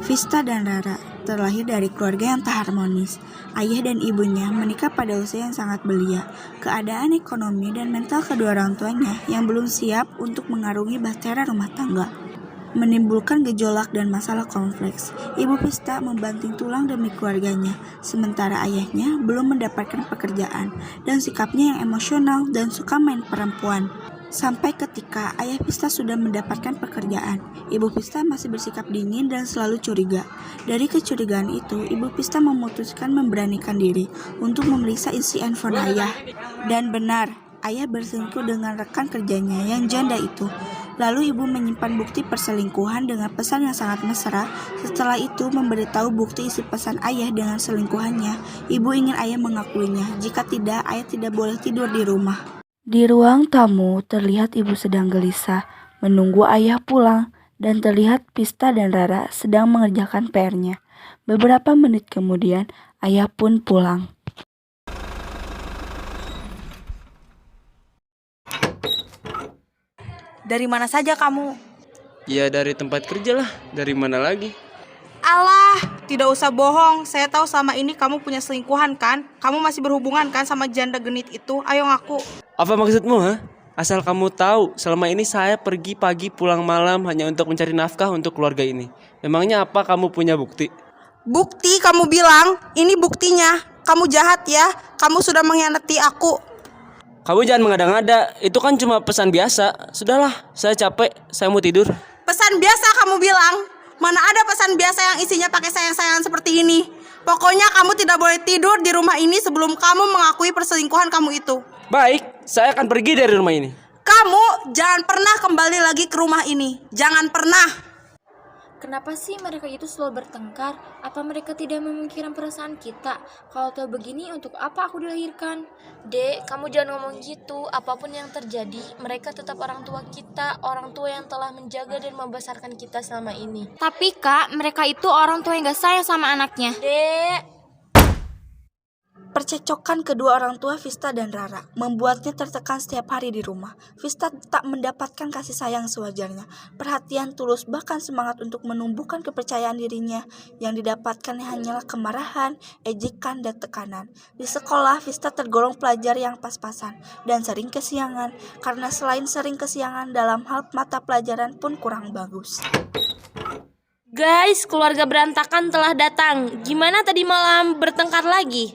Vista dan Rara terlahir dari keluarga yang tak harmonis. Ayah dan ibunya menikah pada usia yang sangat belia. Keadaan ekonomi dan mental kedua orang tuanya yang belum siap untuk mengarungi bahtera rumah tangga menimbulkan gejolak dan masalah kompleks. Ibu Vista membanting tulang demi keluarganya, sementara ayahnya belum mendapatkan pekerjaan dan sikapnya yang emosional dan suka main perempuan. Sampai ketika ayah Vista sudah mendapatkan pekerjaan, ibu Vista masih bersikap dingin dan selalu curiga. Dari kecurigaan itu, ibu Vista memutuskan memberanikan diri untuk memeriksa isi handphone ayah. Dan benar, ayah berselingkuh dengan rekan kerjanya yang janda itu. Lalu ibu menyimpan bukti perselingkuhan dengan pesan yang sangat mesra. Setelah itu memberitahu bukti isi pesan ayah dengan selingkuhannya. Ibu ingin ayah mengakuinya. Jika tidak, ayah tidak boleh tidur di rumah. Di ruang tamu terlihat ibu sedang gelisah menunggu ayah pulang dan terlihat Vista dan Rara sedang mengerjakan PR-nya. Beberapa menit kemudian ayah pun pulang. Dari mana saja kamu? Ya dari tempat kerja lah, dari mana lagi? Alah, tidak usah bohong. Saya tahu selama ini kamu punya selingkuhan kan? Kamu masih berhubungan kan sama janda genit itu? Ayo ngaku. Apa maksudmu, ha? Asal kamu tahu, selama ini saya pergi pagi pulang malam hanya untuk mencari nafkah untuk keluarga ini. Memangnya apa kamu punya bukti? Bukti kamu bilang? Ini buktinya. Kamu jahat ya. Kamu sudah mengkhianati aku. Kamu jangan mengada-ngada, itu kan cuma pesan biasa. Sudahlah, saya capek, saya mau tidur. Pesan biasa kamu bilang? Mana ada pesan biasa yang isinya pakai sayang-sayangan seperti ini? Pokoknya kamu tidak boleh tidur di rumah ini sebelum kamu mengakui perselingkuhan kamu itu. Baik, saya akan pergi dari rumah ini. Kamu jangan pernah kembali lagi ke rumah ini. Jangan pernah. Kenapa sih mereka itu selalu bertengkar? Apa mereka tidak memikirkan perasaan kita? Kalau tahu begini, untuk apa aku dilahirkan? Dek, kamu jangan ngomong gitu. Apapun yang terjadi, mereka tetap orang tua kita, orang tua yang telah menjaga dan membesarkan kita selama ini. Tapi Kak, mereka itu orang tua yang gak sayang sama anaknya. Dek, Percekcokan kedua orang tua Vista dan Rara membuatnya tertekan setiap hari di rumah. Vista tak mendapatkan kasih sayang sewajarnya, perhatian tulus bahkan semangat untuk menumbuhkan kepercayaan dirinya. Yang didapatkan hanyalah kemarahan, ejekan, dan tekanan. Di sekolah, Vista tergolong pelajar yang pas-pasan dan sering kesiangan, karena selain sering kesiangan dalam hal mata pelajaran pun kurang bagus. Guys, keluarga berantakan telah datang. Gimana tadi malam bertengkar lagi?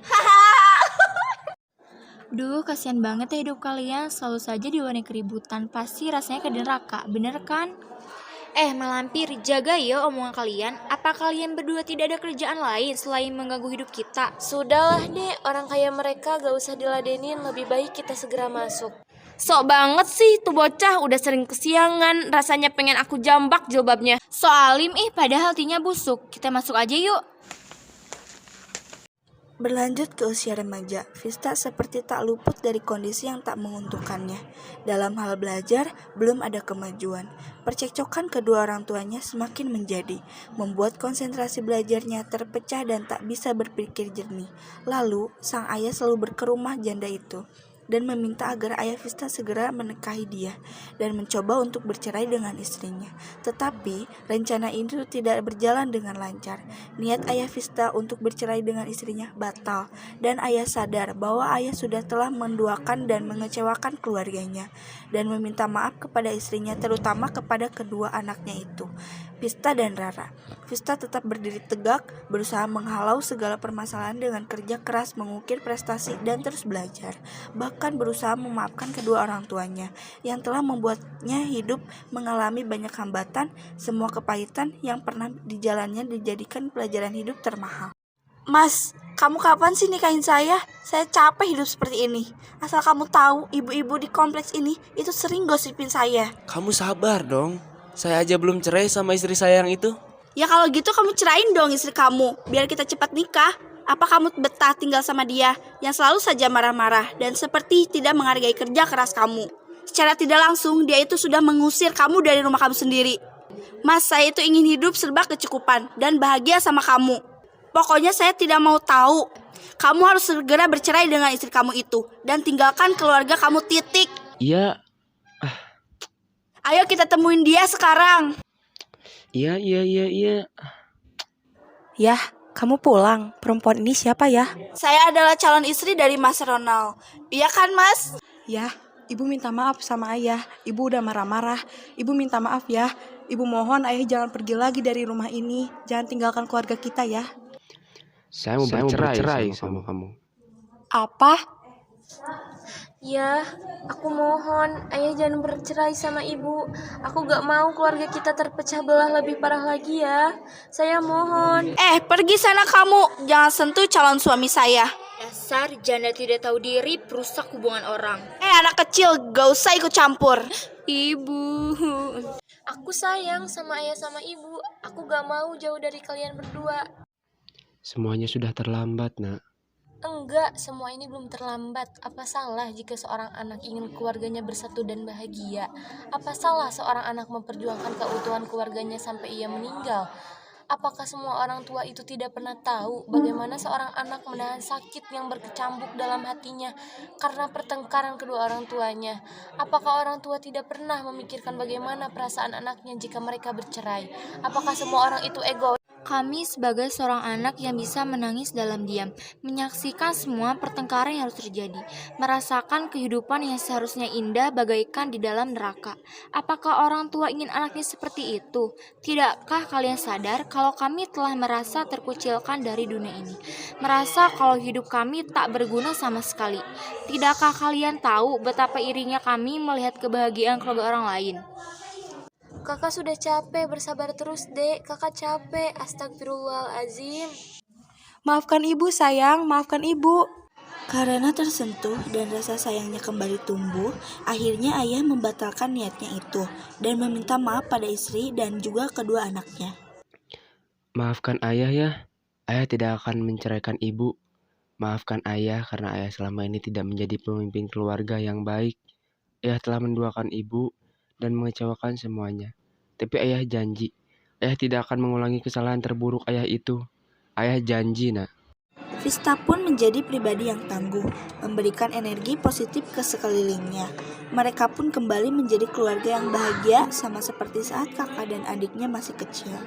duh kasihan banget ya hidup kalian. Selalu saja diwarnai keributan. Pasti rasanya ke neraka, bener kan? Malampir, jaga ya omongan kalian. Apa kalian berdua tidak ada kerjaan lain selain mengganggu hidup kita? Sudahlah deh, orang kaya mereka gak usah diladenin. Lebih baik kita segera masuk. Sok banget sih tuh bocah, udah sering kesiangan. Rasanya pengen aku jambak jilbabnya. So alim padahal hatinya busuk. Kita masuk aja yuk. Berlanjut ke usia remaja, Vista seperti tak luput dari kondisi yang tak menguntungkannya. Dalam hal belajar, belum ada kemajuan. Percekcokan kedua orang tuanya semakin menjadi, membuat konsentrasi belajarnya terpecah dan tak bisa berpikir jernih. Lalu, sang ayah selalu berkerumah janda itu dan meminta agar ayah Vista segera menikahi dia dan mencoba untuk bercerai dengan istrinya. Tetapi rencana itu tidak berjalan dengan lancar. Niat ayah Vista untuk bercerai dengan istrinya batal dan ayah sadar bahwa ayah sudah telah menduakan dan mengecewakan keluarganya dan meminta maaf kepada istrinya, terutama kepada kedua anaknya itu, Vista dan Rara. Vista tetap berdiri tegak, berusaha menghalau segala permasalahan dengan kerja keras, mengukir prestasi dan terus belajar. Bahkan berusaha memaafkan kedua orang tuanya yang telah membuatnya hidup mengalami banyak hambatan. Semua kepahitan yang pernah dijalannya dijadikan pelajaran hidup termahal. Mas, kamu kapan sih nikahin saya? Saya capek hidup seperti ini. Asal kamu tahu, ibu-ibu di kompleks ini itu sering gosipin saya. Kamu sabar dong. Saya aja belum cerai sama istri saya yang itu. Ya kalau gitu kamu cerain dong istri kamu, biar kita cepat nikah. Apa kamu betah tinggal sama dia yang selalu saja marah-marah dan seperti tidak menghargai kerja keras kamu? Secara tidak langsung dia itu sudah mengusir kamu dari rumah kamu sendiri. Mas, saya itu ingin hidup serba kecukupan dan bahagia sama kamu. Pokoknya saya tidak mau tahu. Kamu harus segera bercerai dengan istri kamu itu dan tinggalkan keluarga kamu, titik. Iya. Ayo kita temuin dia sekarang. Iya. Yah, kamu pulang. Perempuan ini siapa ya? Saya adalah calon istri dari Mas Ronald. Iya kan, Mas? Yah, ibu minta maaf sama ayah. Ibu udah marah-marah. Ibu minta maaf ya. Ibu mohon ayah jangan pergi lagi dari rumah ini. Jangan tinggalkan keluarga kita ya. Saya mau bercerai sama kamu. Apa? Ya, aku mohon, ayah jangan bercerai sama ibu. Aku gak mau keluarga kita terpecah belah lebih parah lagi ya. Saya mohon. Pergi sana kamu. Jangan sentuh calon suami saya. Dasar janda tidak tahu diri, perusak hubungan orang. Anak kecil, gak usah ikut campur. Ibu. Aku sayang sama ayah sama ibu. Aku gak mau jauh dari kalian berdua. Semuanya sudah terlambat, Nak. Enggak, semua ini belum terlambat. Apa salah jika seorang anak ingin keluarganya bersatu dan bahagia? Apa salah seorang anak memperjuangkan keutuhan keluarganya sampai ia meninggal? Apakah semua orang tua itu tidak pernah tahu bagaimana seorang anak menahan sakit yang berkecambuk dalam hatinya karena pertengkaran kedua orang tuanya? Apakah orang tua tidak pernah memikirkan bagaimana perasaan anaknya jika mereka bercerai? Apakah semua orang itu egois? Kami sebagai seorang anak yang bisa menangis dalam diam, menyaksikan semua pertengkaran yang harus terjadi, merasakan kehidupan yang seharusnya indah bagaikan di dalam neraka. Apakah orang tua ingin anaknya seperti itu? Tidakkah kalian sadar kalau kami telah merasa terkucilkan dari dunia ini? Merasa kalau hidup kami tak berguna sama sekali. Tidakkah kalian tahu betapa irinya kami melihat kebahagiaan keluarga orang lain? Kakak sudah capek, bersabar terus dek. Kakak capek, astagfirullahaladzim. Maafkan ibu sayang, maafkan ibu. Karena tersentuh dan rasa sayangnya kembali tumbuh, akhirnya ayah membatalkan niatnya itu dan meminta maaf pada istri dan juga kedua anaknya. Maafkan ayah ya. Ayah tidak akan menceraikan ibu. Maafkan ayah karena ayah selama ini tidak menjadi pemimpin keluarga yang baik. Ayah telah menduakan ibu dan mengecewakan semuanya. Tapi ayah janji, ayah tidak akan mengulangi kesalahan terburuk ayah itu. Ayah janji, Nak. Vista pun menjadi pribadi yang tangguh, memberikan energi positif ke sekelilingnya. Mereka pun kembali menjadi keluarga yang bahagia sama seperti saat kakak dan adiknya masih kecil.